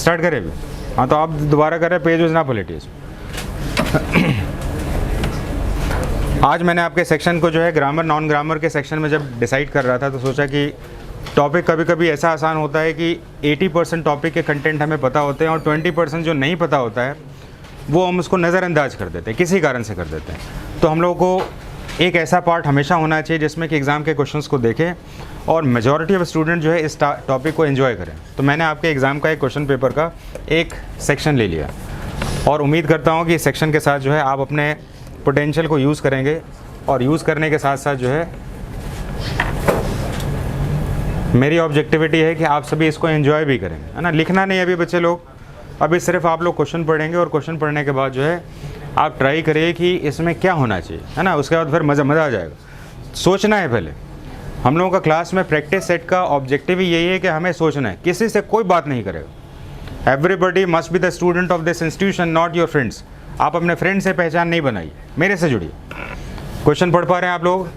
Start करें अभी? हाँ तो आप दोबारा करें, पेज वॉज ना पॉलिटिक्स। आज मैंने आपके सेक्शन को जो है ग्रामर नॉन ग्रामर के सेक्शन में जब डिसाइड कर रहा था तो सोचा कि टॉपिक कभी कभी ऐसा आसान होता है कि 80% टॉपिक के कंटेंट हमें पता होते हैं और 20% जो नहीं पता होता है वो हम उसको नज़रअंदाज कर देते हैं, किसी कारण से कर देते हैं। तो हम लोगों को एक ऐसा पार्ट हमेशा होना चाहिए जिसमें कि एग्ज़ाम के क्वेश्चंस को देखें और मेजॉरिटी ऑफ स्टूडेंट जो है इस टॉपिक को एंजॉय करें। तो मैंने आपके एग्ज़ाम का एक क्वेश्चन पेपर का एक सेक्शन ले लिया और उम्मीद करता हूँ कि इस सेक्शन के साथ जो है आप अपने पोटेंशियल को यूज़ करेंगे और यूज़ करने के साथ साथ जो है मेरी ऑब्जेक्टिविटी है कि आप सभी इसको एंजॉय भी करेंगे, है ना। लिखना नहीं अभी बच्चे लोग, अभी सिर्फ आप लोग क्वेश्चन पढ़ेंगे और क्वेश्चन पढ़ने के बाद जो है आप ट्राई करिए कि इसमें क्या होना चाहिए, है ना। उसके बाद फिर मज़ा आ जाएगा। सोचना है पहले। हम लोगों का क्लास में प्रैक्टिस सेट का ऑब्जेक्टिव ही यही है कि हमें सोचना है, किसी से कोई बात नहीं करेगा। Everybody must be the student of this institution, not your friends. आप अपने फ्रेंड से पहचान नहीं बनाइए, मेरे से जुड़िए। क्वेश्चन पढ़ पा रहे हैं आप लोग?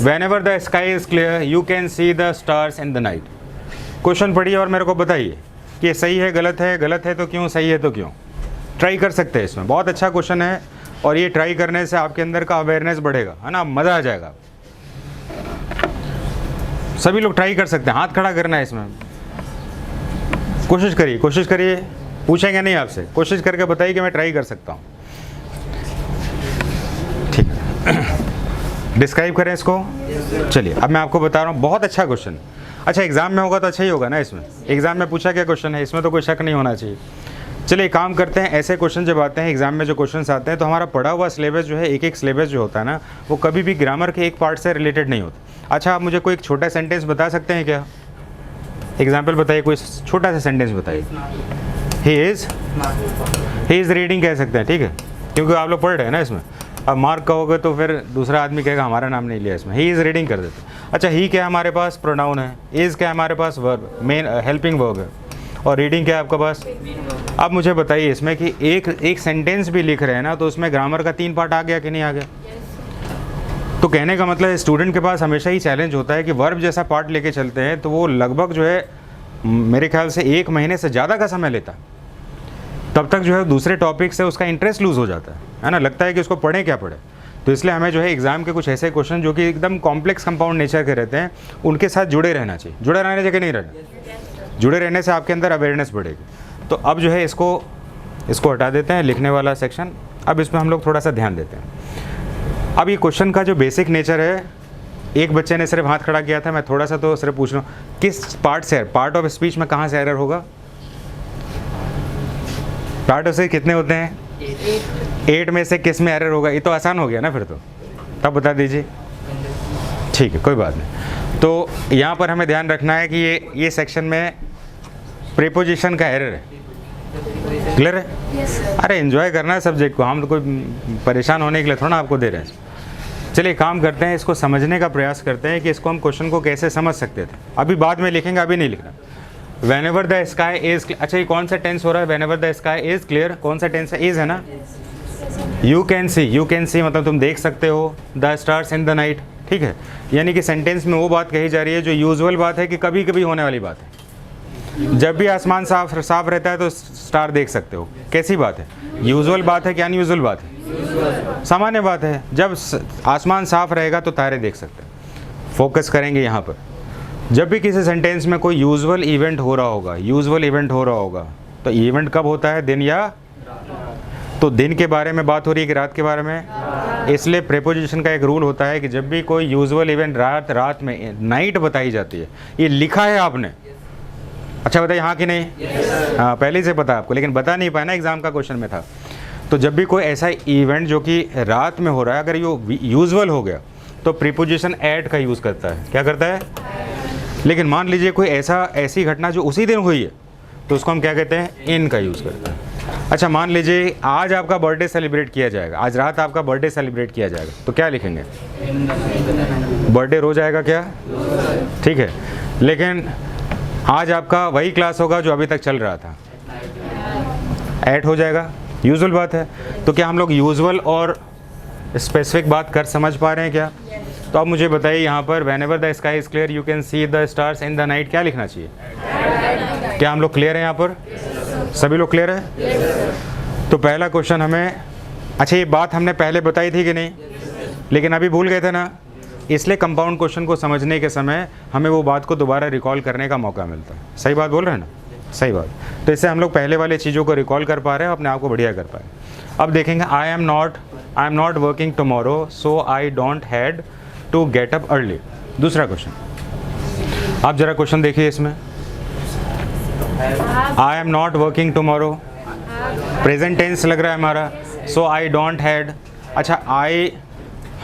Whenever the sky is clear, you can see the stars in the night. Question पढ़िए और मेरे को बताइए कि ये सही है, गलत है तो क्यों, सही है तो क्यों। ट्राई कर सकते हैं इसमें, बहुत अच्छा क्वेश्चन है और ये ट्राई करने से आपके अंदर का अवेयरनेस बढ़ेगा, है ना, मज़ा आ जाएगा। सभी लोग ट्राई कर सकते हैं, हाथ खड़ा करना है इसमें। कोशिश करिए, पूछेंगे नहीं आपसे, कोशिश करके बताइए कि मैं ट्राई कर सकता हूँ। ठीक है, डिस्क्राइब करें इसको। चलिए अब मैं आपको बता रहा हूँ, बहुत अच्छा क्वेश्चन। अच्छा एग्जाम में होगा तो अच्छा ही होगा ना। इसमें एग्जाम में पूछा क्या क्वेश्चन है, इसमें तो कोई शक नहीं होना चाहिए। चलिए काम करते हैं, ऐसे क्वेश्चन जब आते हैं एग्जाम में, जो क्वेश्चंस आते हैं तो हमारा पढ़ा हुआ सिलेबस जो है, एक सिलेबस जो होता है ना, वो कभी भी ग्रामर के एक पार्ट से रिलेटेड नहीं होता। अच्छा आप मुझे कोई एक छोटा सेंटेंस बता सकते हैं क्या? एग्जाम्पल बताइए, कोई छोटा सा सेंटेंस बताइए। ही इज़ रीडिंग कह सकते हैं, ठीक है, क्योंकि आप लोग पढ़ रहे हैं ना इसमें। अब मार्क कहोगे तो फिर दूसरा आदमी कहेगा हमारा नाम नहीं लिया इसमें। ही इज़ रीडिंग कर देते। अच्छा ही क्या हमारे पास प्रोनाउन है, इज़ क्या हमारे पास वर्ब, मेन हेल्पिंग वर्ब है, और रीडिंग क्या है आपके पास। अब मुझे बताइए इसमें कि एक सेंटेंस भी लिख रहे हैं ना तो उसमें ग्रामर का 3 पार्ट आ गया कि नहीं आ गया। तो कहने का मतलब स्टूडेंट के पास हमेशा ही चैलेंज होता है कि वर्ब जैसा पार्ट लेके चलते हैं तो वो लगभग जो है मेरे ख्याल से 1 महीने से ज़्यादा का समय लेता है। तब तक जो है दूसरे टॉपिक से उसका इंटरेस्ट लूज़ हो जाता है ना, लगता है कि उसको पढ़ें क्या पढ़े। तो इसलिए हमें जो है एग्ज़ाम के कुछ ऐसे क्वेश्चन जो कि एकदम कॉम्प्लेक्स कंपाउंड नेचर के रहते हैं उनके साथ जुड़े रहना चाहिए। जुड़े रहने चाहिए कि नहीं रहना? जुड़े रहने से आपके अंदर अवेयरनेस बढ़ेगी। तो अब जो है इसको हटा देते हैं, लिखने वाला सेक्शन। अब इसमें हम लोग थोड़ा सा ध्यान देते हैं। अब ये क्वेश्चन का जो बेसिक नेचर है, एक बच्चे ने सिर्फ हाथ खड़ा किया था, मैं थोड़ा सा तो सिर्फ पूछ रहा हूँ किस पार्ट से, पार्ट ऑफ स्पीच में कहाँ से एरर होगा? पार्ट ऑफ से कितने होते हैं? 8 में से किस में एरर होगा? ये तो आसान हो गया ना फिर तो, तब बता दीजिए। ठीक है कोई बात नहीं। तो यहाँ पर हमें ध्यान रखना है कि ये सेक्शन में प्रीपोजिशन का एरर है। क्लियर है? अरे एंजॉय करना है सब्जेक्ट को, हम तो कोई परेशान होने के लिए थोड़ा आपको दे रहे हैं। चलिए काम करते हैं, इसको समझने का प्रयास करते हैं कि इसको हम क्वेश्चन को कैसे समझ सकते थे। अभी बाद में लिखेंगे, अभी नहीं लिखना। Whenever the sky is clear, अच्छा ये कौन सा टेंस हो रहा है? Whenever the sky is clear, कौन सा टेंस है? is है ना? You can see मतलब तुम देख सकते हो the stars in the night, ठीक है। यानी कि सेंटेंस में वो बात कही जा रही है जो यूजुअल बात है कि कभी कभी होने वाली बात है। जब भी आसमान साफ रहता है तो स्टार देख सकते हो। कैसी बात है? यूजुअल बात है कि अनयूजुअल बात है? सामान्य बात है। जब आसमान साफ रहेगा तो तारे देख सकते हैं। फोकस करेंगे यहाँ पर। जब भी किसी सेंटेंस में कोई यूजुअल इवेंट हो रहा होगा, तो इवेंट कब होता है? दिन या तो दिन के बारे में बात हो रही है कि रात के बारे में? इसलिए प्रीपोजिशन का एक रूल होता है कि जब भी कोई यूजुअल इवेंट रात में, नाइट बताई जाती है। ये लिखा है आपने, अच्छा बताइए हाँ कि नहीं? हाँ पहले से पता आपको, लेकिन बता नहीं पाया ना, एग्जाम का क्वेश्चन में था। तो जब भी कोई ऐसा इवेंट जो कि रात में हो रहा है, अगर ये यूजुअल हो गया तो प्रीपोजिशन एट का यूज़ करता है। क्या करता है? लेकिन मान लीजिए कोई ऐसी घटना जो उसी दिन हुई है तो उसको हम क्या कहते हैं? इन का यूज़ करते हैं। अच्छा मान लीजिए आज आपका बर्थडे सेलिब्रेट किया जाएगा, आज रात आपका बर्थडे सेलिब्रेट किया जाएगा, तो क्या लिखेंगे? बर्थडे रोज आएगा क्या? ठीक है, लेकिन आज आपका वही क्लास होगा जो अभी तक चल रहा था, ऐड हो जाएगा। यूजुअल बात है। तो क्या हम लोग यूजुअल और स्पेसिफिक बात कर समझ पा रहे हैं क्या? तो अब मुझे बताइए यहाँ पर whenever the sky is clear you can see the stars in the night क्या लिखना चाहिए? क्या हम लोग क्लियर हैं यहाँ पर? सभी लोग क्लियर है? तो पहला क्वेश्चन हमें, अच्छा ये बात हमने पहले बताई थी कि नहीं, लेकिन अभी भूल गए थे ना, इसलिए कंपाउंड क्वेश्चन को समझने के समय हमें वो बात को दोबारा रिकॉल करने का मौका मिलता है। सही बात बोल रहे हैं ना? सही बात। तो इससे हम लोग पहले वाले चीज़ों को रिकॉल कर पा रहे हैं, अपने आप को बढ़िया कर पाए। अब देखेंगे, I am not working tomorrow so I don't had to get up early. दूसरा क्वेश्चन, आप जरा क्वेश्चन देखिए इसमें, I am not working tomorrow, present tense लग रहा है हमारा, सो आई डोंट हैड। अच्छा आई,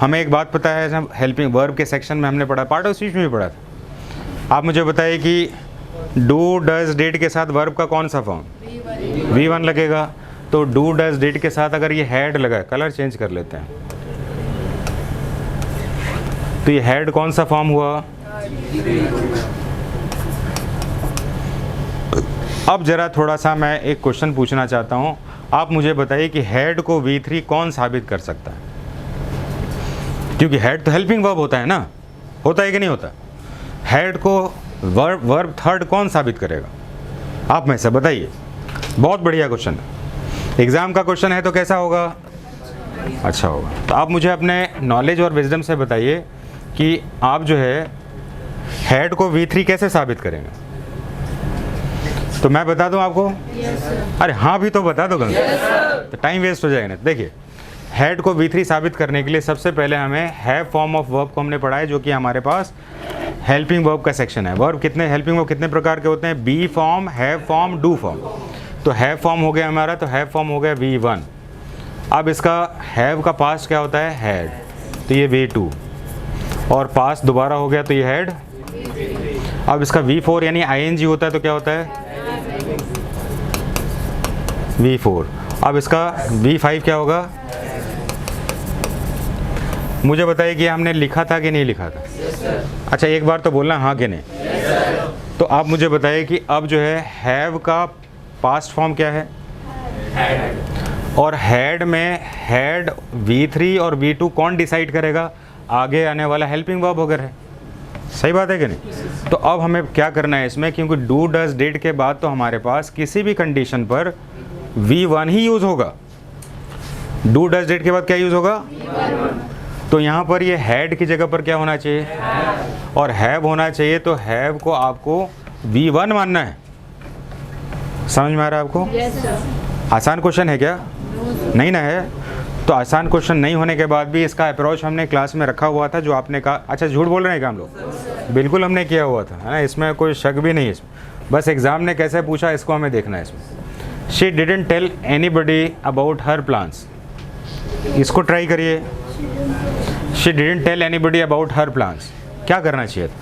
हमें एक बात पता है, जब हेल्पिंग वर्ब के सेक्शन में हमने पढ़ा, पार्ट ऑफ स्पीच में भी पढ़ा था। आप मुझे बताइए कि डू डज डिड के साथ वर्ब का कौन सा फॉर्म? V1 लगेगा। तो डू डज डिड के साथ अगर ये हैड लगा, कलर चेंज कर लेते हैं, तो ये हैड कौन सा फॉर्म हुआ? अब जरा थोड़ा सा मैं एक क्वेश्चन पूछना चाहता हूं, आप मुझे बताइए कि हैड को V3 कौन साबित कर सकता है? क्योंकि हैड तो हेल्पिंग वर्ब होता है ना, होता है कि नहीं होता? हैड को वर्ब थर्ड कौन साबित करेगा? आप में से बताइए। बहुत बढ़िया क्वेश्चन है, एग्जाम का क्वेश्चन है तो कैसा होगा? अच्छा होगा। तो आप मुझे अपने नॉलेज और विजडम से बताइए कि आप जो है हेड को V3 कैसे साबित करेंगे? तो मैं बता दूं आपको? अरे हाँ भी तो बता दो, तो टाइम वेस्ट हो जाएगा ना। देखिए, हेड को V3 साबित करने के लिए सबसे पहले हमें हैव फॉर्म ऑफ वर्ब को हमने पढ़ा है, जो कि हमारे पास हेल्पिंग वर्ब का सेक्शन है। वर्ब कितने, हेल्पिंग वर्ब कितने प्रकार के होते हैं? B form, have form, do form. तो हैव फॉर्म हो गया हमारा, तो हैव फॉर्म हो गया V1। अब इसका हैव का पास्ट क्या होता है? हैड, तो ये V2, और पास्ट दोबारा हो गया तो ये हैड। अब इसका V4 यानी ING होता है तो क्या होता है? V4। अब इसका V5 क्या होगा? मुझे बताइए कि हमने लिखा था कि नहीं लिखा था? अच्छा एक बार तो बोलना हाँ कि नहीं। तो आप मुझे बताइए कि अब जो है हैव का पास्ट फॉर्म क्या है? और हैड में हैड V3 और V2 कौन डिसाइड करेगा? आगे आने वाला हेल्पिंग वर्ब वगैरह है। सही बात है कि नहीं? तो अब हमें क्या करना है इसमें, क्योंकि डू डज डिड के बाद तो हमारे पास किसी भी कंडीशन पर V1 ही यूज़ होगा। डू डज डिड के बाद क्या यूज़ होगा? तो यहाँ पर ये हैड की जगह पर क्या होना चाहिए? और हैव होना चाहिए। तो हैव को आपको V1 मानना है। समझ में आ रहा है आपको? आसान क्वेश्चन है क्या? नहीं ना है? तो आसान क्वेश्चन नहीं होने के बाद भी इसका अप्रोच हमने क्लास में रखा हुआ था, जो आपने कहा। अच्छा झूठ बोल रहे हैं क्या हम लोग? बिल्कुल हमने किया हुआ था, है ना, इसमें कोई शक भी नहीं है। इसमें बस एग्ज़ाम ने कैसे पूछा इसको हमें देखना है। इसमें she didn't tell anybody about her plans, इसको ट्राई करिए। She didn't tell anybody about her plans, क्या करना चाहिए था?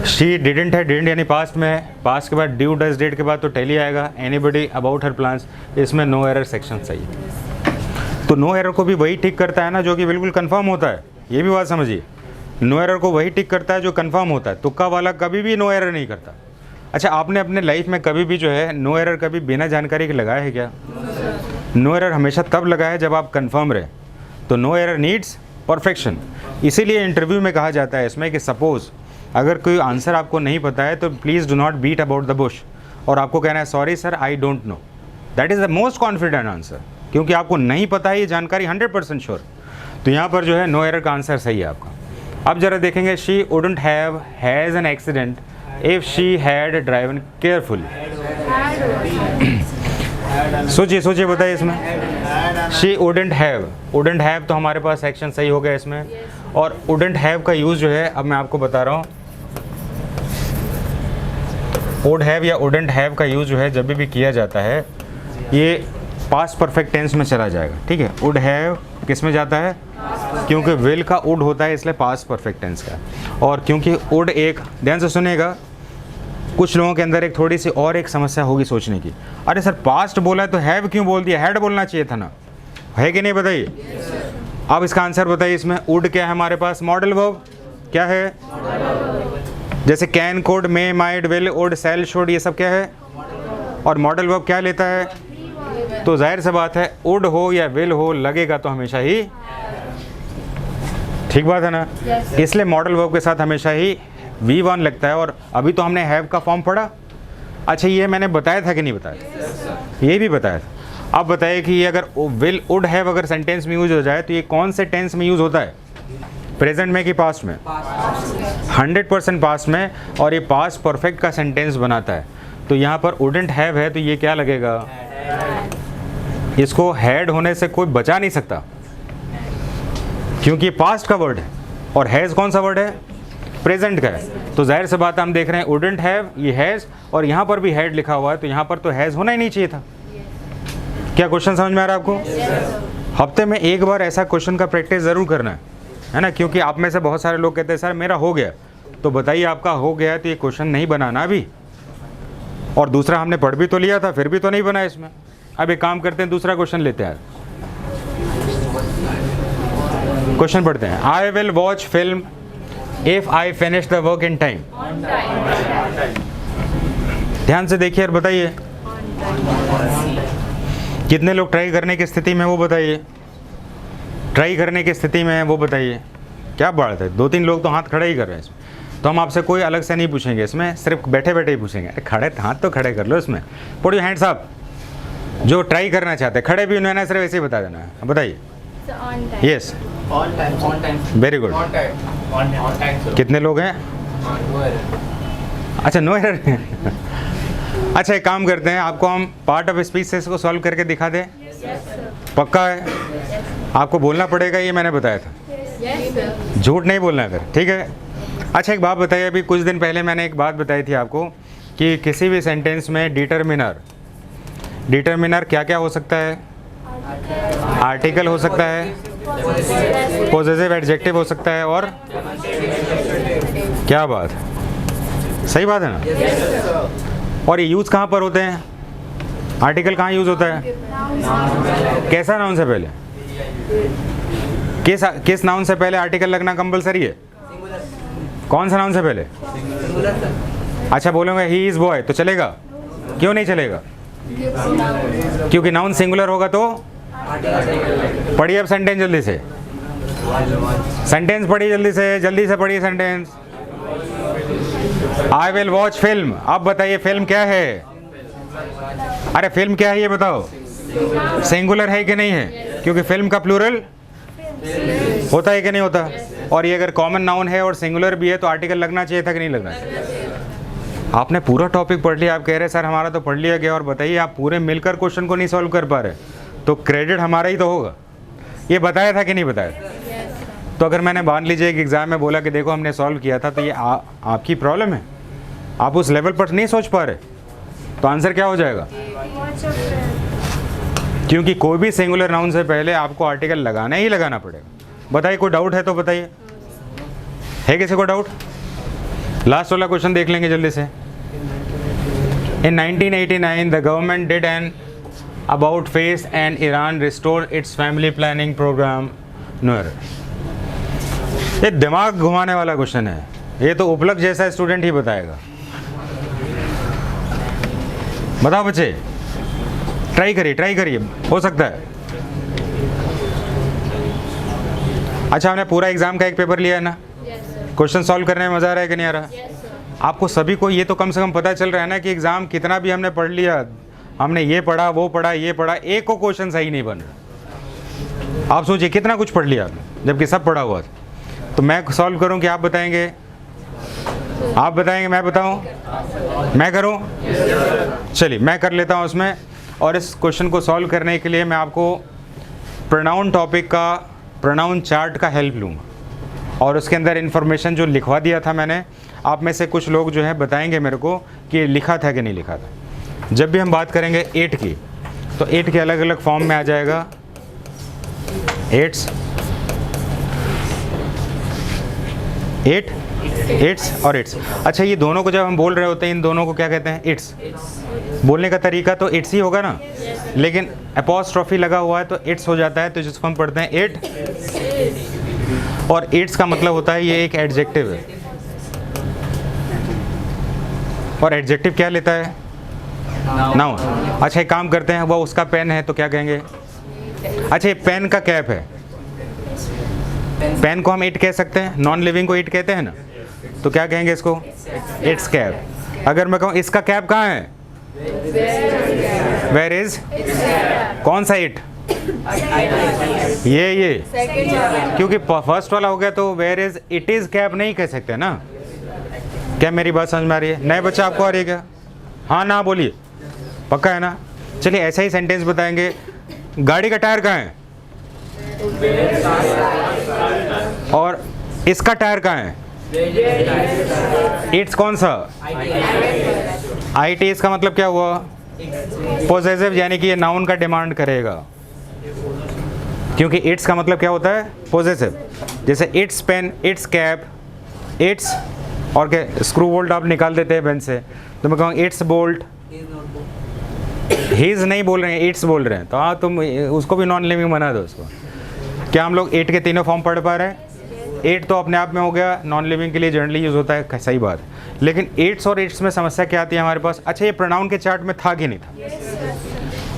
शी डिडंट है, डिडंट यानी पास्ट में है, पास्ट के बाद ड्यू डज डिड के बाद तो टेल ही आएगा। एनीबडी अबाउट हर प्लान्स, इसमें नो एरर सेक्शन सही है। तो नो एरर को भी वही टिक करता है ना जो कि बिल्कुल कंफर्म होता है। ये भी बात समझिए, नो एरर को वही टिक करता है जो कंफर्म होता है। तुक्का वाला कभी भी नो एरर नहीं करता। अच्छा आपने अपने लाइफ में कभी भी जो है नो एरर कभी बिना जानकारी के लगाया है क्या? नो एरर हमेशा तब लगाया है जब आप कंफर्म रहे। तो नो एरर नीड्स परफेक्शन। इसीलिए इंटरव्यू में कहा जाता है इसमें कि सपोज अगर कोई आंसर आपको नहीं पता है तो please do not beat about the bush, और आपको कहना है sorry sir I don't know. That is the most confident answer, क्योंकि आपको नहीं पता है ये जानकारी 100% श्योर। तो यहाँ पर जो है नो एरर का आंसर सही है आपका। अब जरा देखेंगे, she wouldn't have has an accident if she had driven carefully. सोचिए सोचिए बताइए इसमें। शी वुडंट हैव तो हमारे पास एक्शन सही हो गया इसमें। और वुडंट हैव का यूज़ जो है अब मैं आपको बता रहा हूँ। वुड हैव या वुडंट हैव का यूज़ जो है जब भी किया जाता है ये पास्ट परफेक्ट टेंस में चला जाएगा। ठीक है, वुड हैव किस में जाता है? क्योंकि विल का वुड होता है इसलिए पास्ट परफेक्ट टेंस का। और क्योंकि वुड एक, ध्यान से सुनिएगा, कुछ लोगों के अंदर एक थोड़ी सी और एक समस्या होगी सोचने की, अरे सर पास्ट बोला है तो हैव क्यों बोल दिया, हैड बोलना चाहिए था ना, है कि नहीं बताइए। अब इसका आंसर बताइए इसमें। वुड क्या है हमारे पास? Modal verb. क्या है? जैसे can, could, may, might, will, would, shall, should, ये सब क्या है? और मॉडल वर्ब क्या लेता है? तो जाहिर सी बात है वुड हो या विल हो लगेगा तो हमेशा ही, ठीक बात है ना। इसलिए मॉडल वर्ब के साथ हमेशा ही V1 लगता है। और अभी तो हमने हैव का फॉर्म पढ़ा। अच्छा, ये मैंने बताया था कि नहीं बताया? ये भी बताया था। अब बताइए कि ये अगर विल वुड हैव अगर सेंटेंस में यूज हो जाए तो ये कौन से टेंस में यूज होता है? प्रेजेंट में कि पास्ट में? 100% पास्ट में। और ये पास्ट परफेक्ट का सेंटेंस बनाता है। तो यहाँ पर वुडंट हैव है तो ये क्या लगेगा? इसको हैड होने से कोई बचा नहीं सकता, क्योंकि पास्ट का वर्ड है। और हैज़ कौन सा वर्ड है? प्रेजेंट का है। तो जाहिर सी बात है, हम देख रहे हैं वुडंट हैव, ये हैज़, और यहाँ पर भी हैड लिखा हुआ है, तो यहाँ पर तो हैज़ होना ही नहीं चाहिए था। क्या क्वेश्चन समझ में आ रहा है आपको? हफ्ते में एक बार ऐसा क्वेश्चन का प्रैक्टिस ज़रूर करना है ना, क्योंकि आप में से बहुत सारे लोग कहते हैं सर मेरा हो गया। तो बताइए, आपका हो गया है तो ये क्वेश्चन नहीं बनाना अभी। और दूसरा हमने पढ़ भी तो लिया था, फिर भी तो नहीं बना इसमें। अब एक काम करते हैं, दूसरा क्वेश्चन लेते हैं। क्वेश्चन पढ़ते हैं। I will watch film if I finish the work in time. ध्यान से देखिए और बताइए, कितने लोग ट्राई करने की स्थिति में, वो बताइए। ट्राई करने की स्थिति में है वो बताइए। क्या बात है, 2-3 लोग तो हाथ खड़े ही कर रहे हैं इसमें। तो हम आपसे कोई अलग से नहीं पूछेंगे इसमें, सिर्फ बैठे बैठे ही पूछेंगे। अरे खड़े हाथ तो खड़े कर लो इसमें। पुट योर हैंड्स अप जो ट्राई करना चाहते हैं। खड़े भी उन्होंने सिर्फ ऐसे ही बता देना है। बताइए। Yes, very good. कितने लोग हैं? अच्छा, नो एरर। अच्छा, एक काम करते हैं, आपको हम पार्ट ऑफ स्पीच से इसको सॉल्व करके दिखा दें? पक्का है? आपको बोलना पड़ेगा, ये मैंने बताया था। झूठ नहीं बोलना है फिर, ठीक है? अच्छा, एक बात बताइए, अभी कुछ दिन पहले मैंने एक बात बताई थी आपको कि किसी भी सेंटेंस में डिटरमिनर क्या क्या हो सकता है? आर्टिकल हो सकता है, पॉसेसिव एडजेक्टिव हो सकता है, और क्या बात, सही बात है ना? और ये यूज़ कहाँ पर होते हैं? आर्टिकल कहाँ यूज़ होता है? कैसा नाउन से पहले? किस नाउन से पहले आर्टिकल लगना कंपलसरी है? कौन सा नाउन से पहले? अच्छा, बोलोगे ही इज़ बॉय तो चलेगा? क्यों नहीं चलेगा? क्योंकि नाउन सिंगुलर होगा तो? पढ़िए अब सेंटेंस जल्दी से। सेंटेंस पढ़िए जल्दी से पढ़िए sentence. I will watch film. अब बताइए फिल्म क्या है? अरे फिल्म क्या है ये बताओ। सिंगुलर है कि नहीं है? क्योंकि फिल्म का प्लूरल होता है कि नहीं होता? और ये अगर कॉमन नाउन है और सिंगुलर भी है तो आर्टिकल लगना चाहिए था कि नहीं लगना चाहिए? आपने पूरा टॉपिक पढ़ लिया, आप कह रहे सर हमारा तो पढ़ लिया गया, और बताइए आप पूरे मिलकर क्वेश्चन को नहीं सॉल्व कर पा रहे, तो क्रेडिट हमारा ही तो होगा। ये बताया था कि नहीं बताया? तो अगर मैंने मान लीजिए एक एग्ज़ाम में बोला कि देखो हमने सॉल्व किया था, तो ये आपकी प्रॉब्लम है, आप उस लेवल पर नहीं सोच पा रहे, तो आंसर क्या हो जाएगा? क्योंकि कोई भी सिंगुलर नाउन से पहले आपको आर्टिकल लगाना ही लगाना पड़ेगा। बताइए, कोई डाउट है तो बताइए। है किसी को डाउट? लास्ट वाला क्वेश्चन देख लेंगे जल्दी से। In 1989, the government did an about face and Iran restored its family planning program. No error. ये दिमाग घुमाने वाला क्वेश्चन है, ये तो उपलब्ध जैसा स्टूडेंट ही बताएगा। बताओ बच्चे, ट्राई करिए, हो सकता है। अच्छा, हमने पूरा एग्जाम का एक पेपर लिया है ना? क्वेश्चन सॉल्व करने में मज़ा आ रहा है कि नहीं आ रहा? आपको सभी को ये तो कम से कम पता चल रहा है ना कि एग्ज़ाम कितना भी हमने पढ़ लिया, हमने ये पढ़ा वो पढ़ा ये पढ़ा, एक को क्वेश्चन सही नहीं बन रहा। आप सोचिए कितना कुछ पढ़ लिया आपने जबकि सब पढ़ा हुआ था। तो मैं सॉल्व करूं कि आप बताएंगे? आप बताएंगे मैं बताऊं? मैं करूं? चलिए मैं कर लेता हूं उसमें। और इस क्वेश्चन को सॉल्व करने के लिए मैं आपको प्रोनाउन टॉपिक का प्रोनाउन चार्ट का हेल्प लूँगा, और उसके अंदर इन्फॉर्मेशन जो लिखवा दिया था मैंने, आप में से कुछ लोग जो है बताएंगे मेरे को कि लिखा था कि नहीं लिखा था। जब भी हम बात करेंगे एट की, तो एट के अलग अलग फॉर्म में आ जाएगा। एट्स और इट्स। अच्छा, ये दोनों को जब हम बोल रहे होते हैं, इन दोनों को क्या कहते हैं? इट्स। बोलने का तरीका तो इट्स ही होगा ना, लेकिन अपॉस्ट्रोफी लगा हुआ है तो इट्स हो जाता है, तो जिसको हम पढ़ते हैं इट। और इट्स का मतलब होता है ये एक एडजेक्टिव है, और एडजेक्टिव क्या लेता है? नाउन। अच्छा, एक काम करते हैं, वो उसका पेन है तो क्या कहेंगे? अच्छा, ये पेन का कैप है, पेन को हम इट कह सकते हैं, नॉन लिविंग को इट कहते हैं ना, तो क्या कहेंगे इसको? It's cap. अगर मैं कहूँ इसका कैप कहाँ है? Where is? कौन सा इट? ये क्योंकि फर्स्ट वाला हो गया तो where is it is cap नहीं कह सकते ना। क्या मेरी बात समझ में आ रही है? नए बच्चा आपको आ रही है क्या? हाँ ना बोलिए, पक्का है ना? चलिए ऐसा ही सेंटेंस बताएंगे, गाड़ी का टायर कहाँ है? और इसका टायर कहाँ है? इट्स कौन सा? IT। इसका मतलब क्या हुआ? पोजेसिव, यानी कि ये नाउन का डिमांड करेगा, क्योंकि इट्स का मतलब क्या होता है? पोजेसिव। जैसे it's pen, it's cap, it's और क्या स्क्रू बोल्ट आप निकाल देते हैं पेन से, तो मैं कहूँ इट्स बोल्ट। हीज नहीं बोल रहे हैं, इट्स बोल रहे हैं, तो हाँ तुम उसको भी नॉन लिविंग बना दो उसको। क्या हम लोग इट के तीनों फॉर्म पढ़ पा रहे हैं? इट तो अपने आप में हो गया, नॉन लिविंग के लिए जनरली यूज़ होता है, सही बात। लेकिन इट्स और इट्स में समस्या क्या आती है हमारे पास? अच्छा ये प्रोनाउन के चार्ट में था कि नहीं था?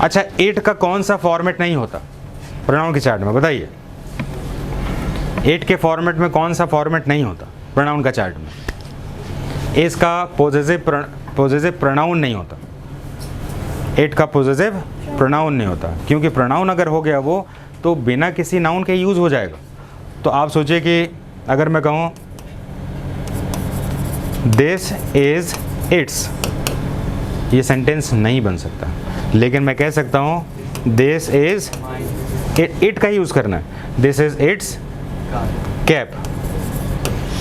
अच्छा इट का कौन सा फॉर्मेट नहीं होता प्रोनाउन के चार्ट में? बताइए, इट के फॉर्मेट में कौन सा फॉर्मेट नहीं होता प्रोनाउन का चार्ट में? इसका पॉजिटिव प्रोनाउन नहीं होता, इट का पॉजिटिव प्रोनाउन नहीं होता, क्योंकि प्रोनाउन अगर हो गया वो तो बिना किसी नाउन के यूज़ हो जाएगा। तो आप सोचिए कि अगर मैं कहूँ दिस इज इट्स, ये सेंटेंस नहीं बन सकता, लेकिन मैं कह सकता हूँ दिस इज इट का ही यूज़ करना है। This is it's cap.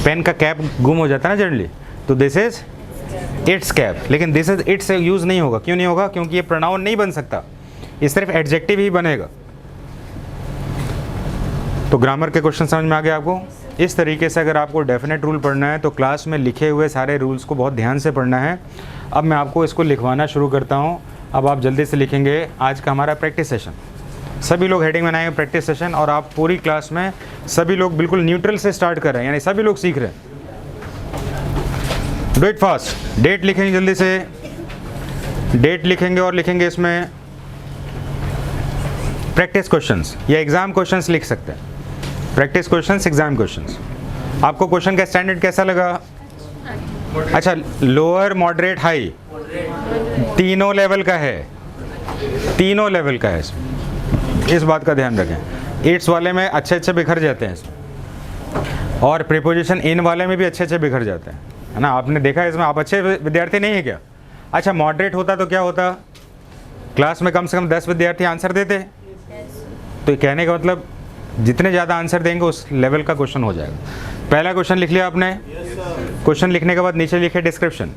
Pen का कैप गुम हो जाता है ना जनरली, तो दिस इज इट्स कैप। लेकिन दिस इज इट्स यूज़ नहीं होगा। क्यों नहीं होगा? क्योंकि ये प्रोनाउन नहीं बन सकता, ये सिर्फ एडजेक्टिव ही बनेगा। तो ग्रामर के क्वेश्चन समझ में आ गया आपको? इस तरीके से अगर आपको डेफिनेट रूल पढ़ना है तो क्लास में लिखे हुए सारे रूल्स को बहुत ध्यान से पढ़ना है। अब मैं आपको इसको लिखवाना शुरू करता हूँ। अब आप जल्दी से लिखेंगे आज का हमारा प्रैक्टिस सेशन। सभी लोग हेडिंग बनाएंगे प्रैक्टिस सेशन, और आप पूरी क्लास में सभी लोग बिल्कुल न्यूट्रल से स्टार्ट कर रहे हैं, यानी सभी लोग सीख रहे हैं। Do it fast. डेट लिखेंगे जल्दी से, डेट लिखेंगे और लिखेंगे इसमें प्रैक्टिस क्वेश्चंस या एग्जाम क्वेश्चंस लिख सकते हैं। Practice questions, exam questions. आपको क्वेश्चन का स्टैंडर्ड कैसा लगा? अच्छा, लोअर, मॉडरेट, हाई तीनों लेवल का है, तीनों लेवल का है इसमें, इस बात का ध्यान रखें। इट्स वाले में अच्छे अच्छे बिखर जाते हैं इसमें, और प्रीपोजिशन इन वाले में भी अच्छे अच्छे बिखर जाते हैं, है ना? आपने देखा इसमें। आप अच्छे विद्यार्थी नहीं है क्या? अच्छा मॉडरेट होता तो क्या होता? क्लास में कम से कम 10 विद्यार्थी आंसर देते। तो कहने का मतलब जितने ज़्यादा आंसर देंगे उस लेवल का क्वेश्चन हो जाएगा। पहला क्वेश्चन लिख लिया आपने? क्वेश्चन लिखने के बाद नीचे लिखे description.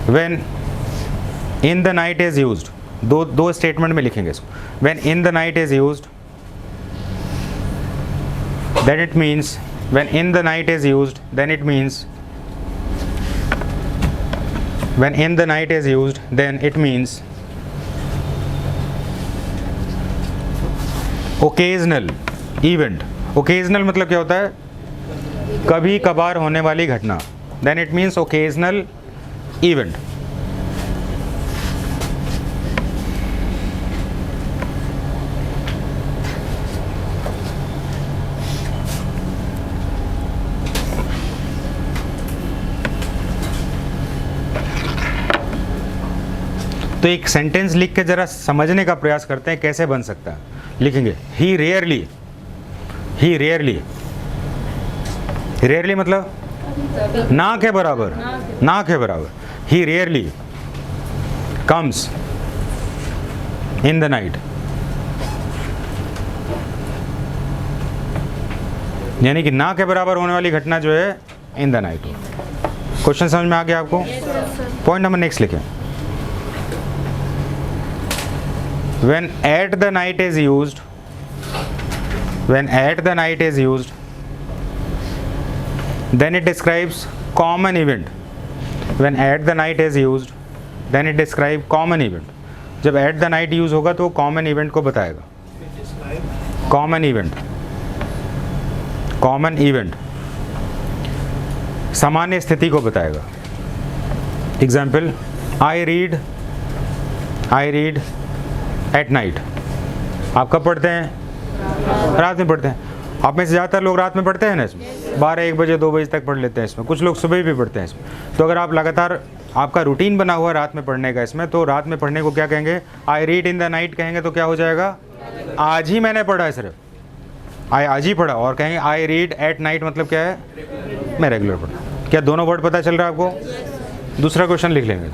When in the night is used, दो स्टेटमेंट में लिखेंगे इसको। When in the night is used, then it means, when in the night is used, then it means, when in the night is used, then it means occasional event। occasional मतलब क्या होता है? कभी कभार होने वाली घटना। then it means occasional event। तो एक सेंटेंस लिख के जरा समझने का प्रयास करते हैं कैसे बन सकता है। लिखेंगे he rarely, he rarely, rarely मतलब ना के बराबर, ना के बराबर। He rarely comes in the night, यानी कि ना के बराबर होने वाली घटना जो है इन द नाइट हो। क्वेश्चन समझ में आ गया आपको? पॉइंट नंबर नेक्स्ट लिखें। When at the night is used, when at the night is used, then it describes common event। When at the night is used, then it describes common event। जब at the night use होगा तो common event को बताएगा। common event, common event सामान्य स्थिति को बताएगा। Example, I read at night. आप कब पढ़ते हैं? रात में पढ़ते हैं। आप में से ज़्यादातर लोग रात में पढ़ते हैं ना इसमें, 12-1 बजे 2 बजे तक पढ़ लेते हैं इसमें, कुछ लोग सुबह भी पढ़ते हैं इसमें। तो अगर आप लगातार आपका रूटीन बना हुआ है रात में पढ़ने का इसमें, तो रात में पढ़ने को क्या कहेंगे? I read in the night कहेंगे तो क्या हो जाएगा? आज ही मैंने पढ़ा है, सिर्फ आज ही पढ़ा। और कहेंगे आई रीड एट नाइट मतलब क्या है? मैं रेगुलर पढ़ा। क्या दोनों वर्ड पता चल रहा है आपको? दूसरा क्वेश्चन लिख लेंगे।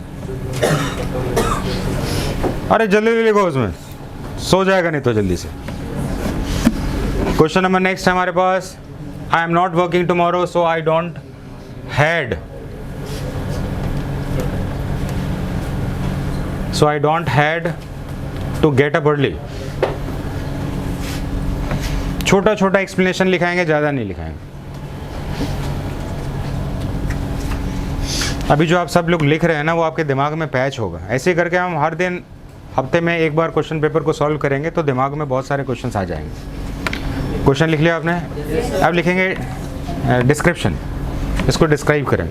अरे जल्दी जल्दी लिखो, उसमें सो जाएगा नहीं तो जल्दी से। क्वेश्चन नंबर नेक्स्ट है हमारे पास, I am not working tomorrow so I don't had, so I don't had to get up early। छोटा छोटा एक्सप्लेनेशन लिखाएंगे, ज़्यादा नहीं लिखाएंगे। अभी जो आप सब लोग लिख रहे हैं ना, वो आपके दिमाग में पैच होगा। ऐसे करके हम हर दिन हफ्ते में एक बार क्वेश्चन पेपर को सॉल्व करेंगे तो दिमाग में बहुत सारे क्वेश्चन आ जाएंगे। क्वेश्चन लिख लिया आपने? अब लिखेंगे डिस्क्रिप्शन, इसको डिस्क्राइब करें।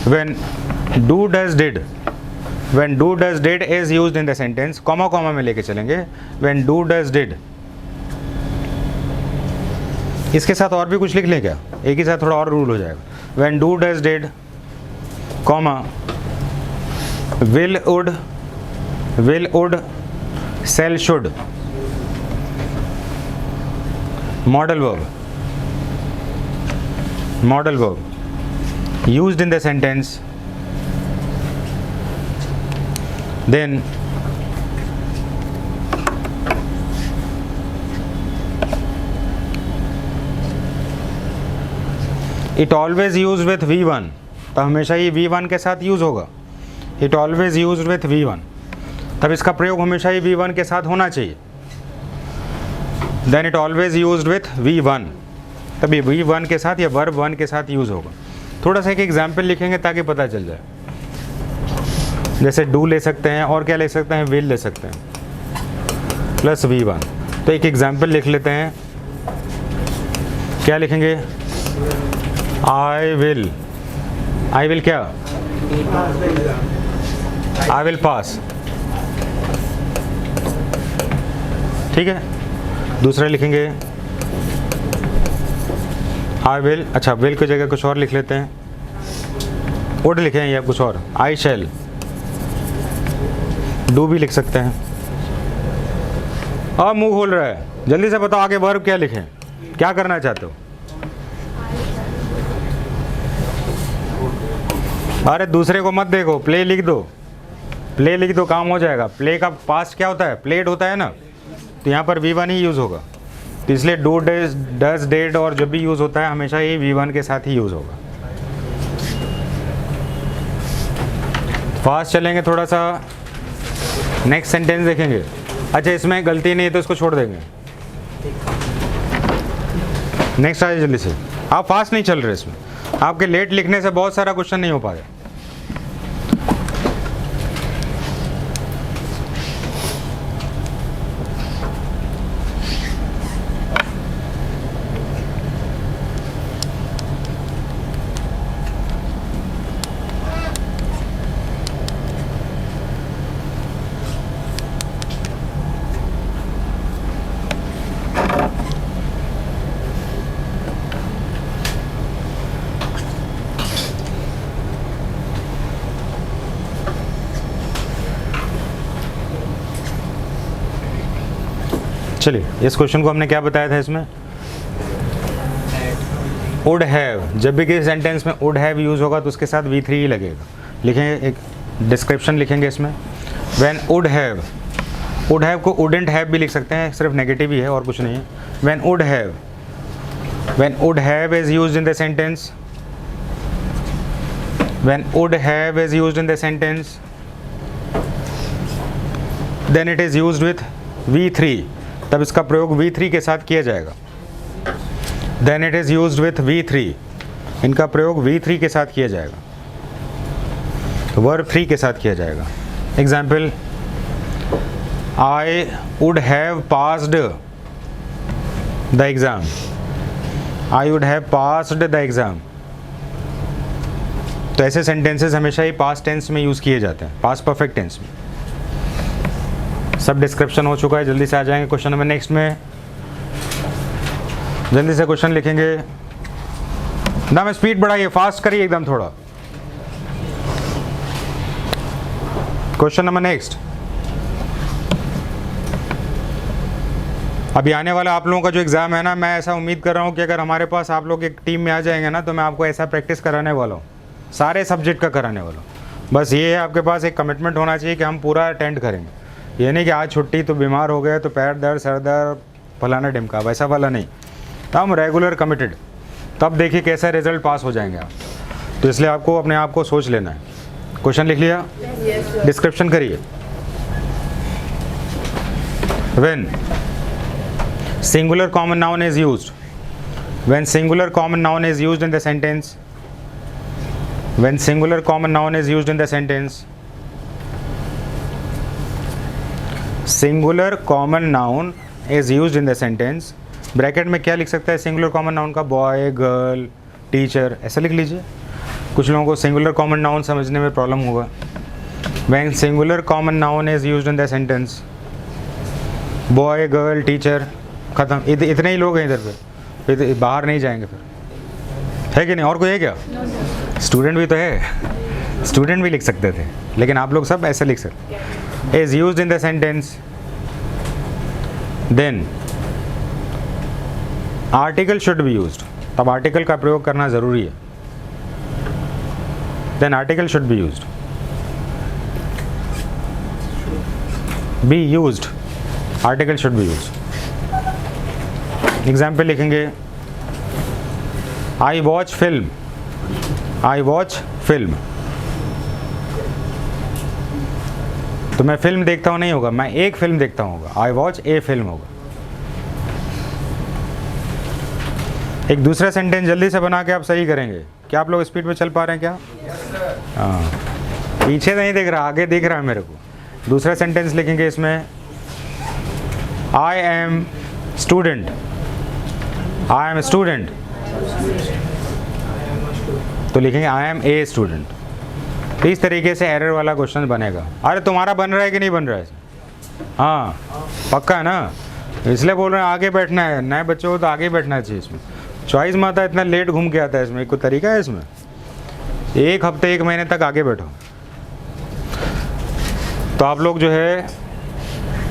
when do does did, when do does did is used in the sentence, comma comma में लेके चलेंगे। when do does did, इसके साथ और भी कुछ लिख लें क्या? एक ही साथ थोड़ा और रूल हो जाएगा। when do does did, comma will would shall should, model verb used in the sentence, then it always used with V1, तो हमेशा ये V1 के साथ यूज़ होगा। it always used with V1, तब इसका प्रयोग हमेशा ही V1 के साथ होना चाहिए। then it always used with V1, तभी V1 के साथ या verb 1 के साथ यूज़ होगा। थोड़ा सा एक एग्जाम्पल लिखेंगे ताकि पता चल जाए। जैसे डू ले सकते हैं, और क्या ले सकते हैं? विल ले सकते हैं प्लस V1। तो एक एग्जाम्पल लिख लेते हैं। क्या लिखेंगे? आई विल क्या? आई विल पास, ठीक है। दूसरा लिखेंगे आई विल, अच्छा विल की जगह कुछ और लिख लेते हैं, वुड लिखें या कुछ और, आई शैल। डू भी लिख सकते हैं। अब मुंह खोल रहा है, जल्दी से बताओ आगे वर्ब क्या लिखें, क्या करना चाहते हो? अरे दूसरे को मत देखो, प्ले लिख दो, प्ले लिख दो, काम हो जाएगा। प्ले का पास्ट क्या होता है? प्लेड होता है ना, तो यहाँ पर V1 ही यूज़ होगा। तो इसलिए डू डज डेड और जब भी यूज़ होता है हमेशा ये V1 के साथ ही यूज़ होगा। फास्ट चलेंगे थोड़ा सा, नेक्स्ट सेंटेंस देखेंगे। अच्छा इसमें गलती नहीं है तो इसको छोड़ देंगे। नेक्स्ट आइए जल्दी से, आप फास्ट नहीं चल रहे इसमें, आपके लेट लिखने से बहुत सारा क्वेश्चन नहीं हो पाया। चलिए इस क्वेश्चन को हमने क्या बताया था इसमें? वुड हैव, जब भी किसी सेंटेंस में वुड हैव यूज़ होगा तो उसके साथ V3 ही लगेगा। लिखेंगे, एक डिस्क्रिप्शन लिखेंगे इसमें। व्हेन वुड हैव को वुडंट हैव भी लिख सकते हैं, सिर्फ नेगेटिव ही है और कुछ नहीं है। When would have is used in the sentence, when would have is used in the sentence, then it is used with V3, तब इसका प्रयोग V3 के साथ किया जाएगा। Then it is used with V3, इनका प्रयोग V3 के साथ किया जाएगा, वर्ब 3 के साथ किया जाएगा। Example, I would have passed the exam, I would have passed the exam. तो ऐसे सेंटेंसेस हमेशा ही पास्ट टेंस में यूज़ किए जाते हैं, पास्ट परफेक्ट टेंस में। सब डिस्क्रिप्शन हो चुका है, जल्दी से आ जाएंगे क्वेश्चन नंबर नेक्स्ट में। जल्दी से क्वेश्चन लिखेंगे ना, मैं स्पीड बढ़ाइए, फास्ट करिए एकदम थोड़ा। Question number next. अभी आने वाला आप लोगों का जो एग्ज़ाम है ना, मैं ऐसा उम्मीद कर रहा हूँ कि अगर हमारे पास आप लोग एक टीम में आ जाएंगे ना, तो मैं आपको ऐसा प्रैक्टिस कराने वाला हूँ, सारे सब्जेक्ट का कराने वाला हूँ। बस ये है आपके पास एक कमिटमेंट होना चाहिए कि हम पूरा अटेंड करेंगे। ये नहीं कि आज छुट्टी तो बीमार हो गए तो पैर दर्द सर दर्द फलाना ढिमका, वैसा वाला नहीं। तो हम रेगुलर कमिटेड, तब देखिए कैसा रिजल्ट पास हो जाएंगे आप। तो इसलिए आपको अपने आप को सोच लेना है। क्वेश्चन लिख लिया, डिस्क्रिप्शन करिए। When singular common noun is used, when singular common noun is used in the sentence, when singular common noun is used in the sentence, singular common noun is used in the sentence, bracket में क्या लिख सकता है singular common noun का, boy girl teacher, ऐसा लिख लीजिए। कुछ लोगों को सिंगुलर कॉमन नाउन समझने में प्रॉब्लम होगा। When singular common noun is used in the sentence, boy girl teacher, ख़त्म। इतने ही लोग हैं इधर पे, फिर बाहर नहीं जाएंगे फिर, है कि नहीं? और कोई है क्या? स्टूडेंट भी तो है, स्टूडेंट भी लिख सकते थे, लेकिन आप लोग सब ऐसे लिख सकते। Is used in the sentence, then article should be used, तब आर्टिकल का प्रयोग करना ज़रूरी है। Then article should be used, be used, article should be used. Example लिखेंगे, I watch film, I watch film, तो मैं फिल्म देखता हूँ नहीं होगा, मैं एक फिल्म देखता हूँ होगा, आई वॉच ए फिल्म होगा। एक दूसरा सेंटेंस जल्दी से बना के आप सही करेंगे। क्या आप लोग स्पीड पे चल पा रहे हैं क्या? हाँ, पीछे नहीं देख रहा, आगे दिख रहा है मेरे को। दूसरा सेंटेंस लिखेंगे इसमें, I M student, I am student, तो लिखेंगे आई एम ए स्टूडेंट। तो इस तरीके से एरर वाला क्वेश्चन बनेगा। अरे तुम्हारा बन रहा है कि नहीं बन रहा है? हाँ पक्का है ना, इसलिए बोल रहे हैं आगे बैठना है। नए बच्चों को तो आगे बैठना चाहिए इसमें। चॉइस में आता है, इतना लेट घूम के आता है इसमें, कोई तरीका है इसमें? एक हफ्ते एक महीने तक आगे बैठो। तो आप लोग जो है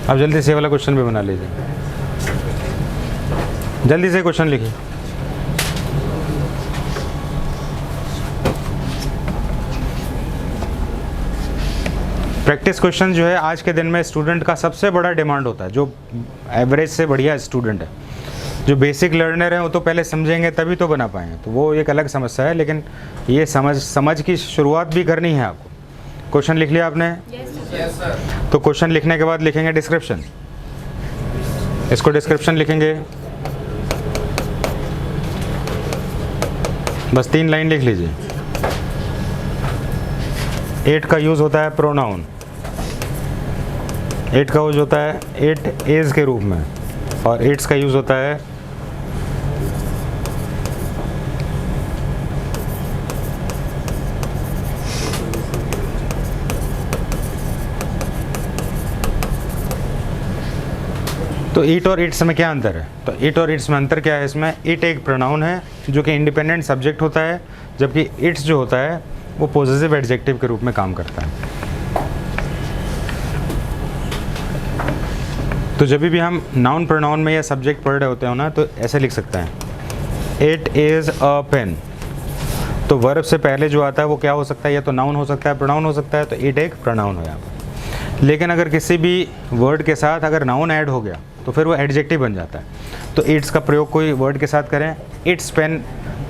अब जल्दी से वाला क्वेश्चन भी बना लीजिए, जल्दी से क्वेश्चन लिखिए। प्रैक्टिस क्वेश्चन जो है आज के दिन में स्टूडेंट का सबसे बड़ा डिमांड होता है। जो एवरेज से बढ़िया स्टूडेंट है, जो बेसिक लर्नर है, वो तो पहले समझेंगे तभी तो बना पाएंगे, तो वो एक अलग समस्या है। लेकिन ये समझ की शुरुआत भी करनी है आपको। क्वेश्चन लिख लिया आपने? Yes, sir. तो क्वेश्चन लिखने के बाद लिखेंगे डिस्क्रिप्शन। इसको डिस्क्रिप्शन लिखेंगे, बस 3 लाइन लिख लीजिए। एट का यूज़ होता है प्रोनाउन, एट का यूज़ होता है इट इज़ के रूप में, और इट्स का यूज़ होता है तो इट और इट्स में क्या अंतर है? तो इट और इट्स में अंतर क्या है? इसमें इट एक प्रोनाउन है जो कि इंडिपेंडेंट सब्जेक्ट होता है, जबकि इट्स जो होता है वो पॉजिटिव एडजेक्टिव के रूप में काम करता है। तो जब भी हम नाउन प्रोनाउन में या सब्जेक्ट पढ़ रहे होते हो ना, तो ऐसे लिख सकते हैं, इट इज़ अ पेन। तो वर्ब से पहले जो आता है वो क्या हो सकता है? या तो नाउन हो सकता है, प्रोनाउन हो सकता है, तो इट एक प्रोनाउन हो यहाँ पर। लेकिन अगर किसी भी वर्ड के साथ अगर नाउन ऐड हो गया तो फिर वो एडजेक्टिव बन जाता है। तो इट्स का प्रयोग कोई वर्ड के साथ करें, it's pen,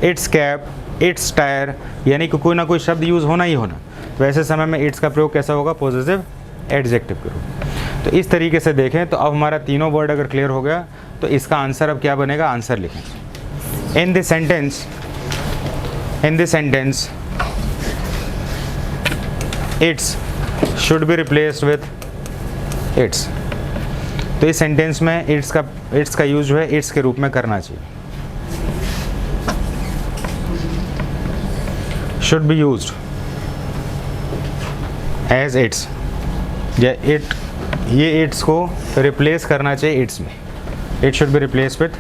it's cap, it's tyre, यानी कि कोई ना कोई शब्द यूज़ होना ही होना। तो ऐसे समय में इट्स का प्रयोग कैसा होगा? पॉजिटिव एडजेक्टिव के रूप। तो इस तरीके से देखें तो अब हमारा तीनों वर्ड अगर क्लियर हो गया तो इसका आंसर अब क्या बनेगा? आंसर लिखें। In this sentence it's should be replaced with its. तो इस सेंटेंस में इट्स का यूज जो है इट्स के रूप में करना चाहिए। Should be used as it's, या ये 8s को रिप्लेस करना चाहिए 8s में. It should be replaced with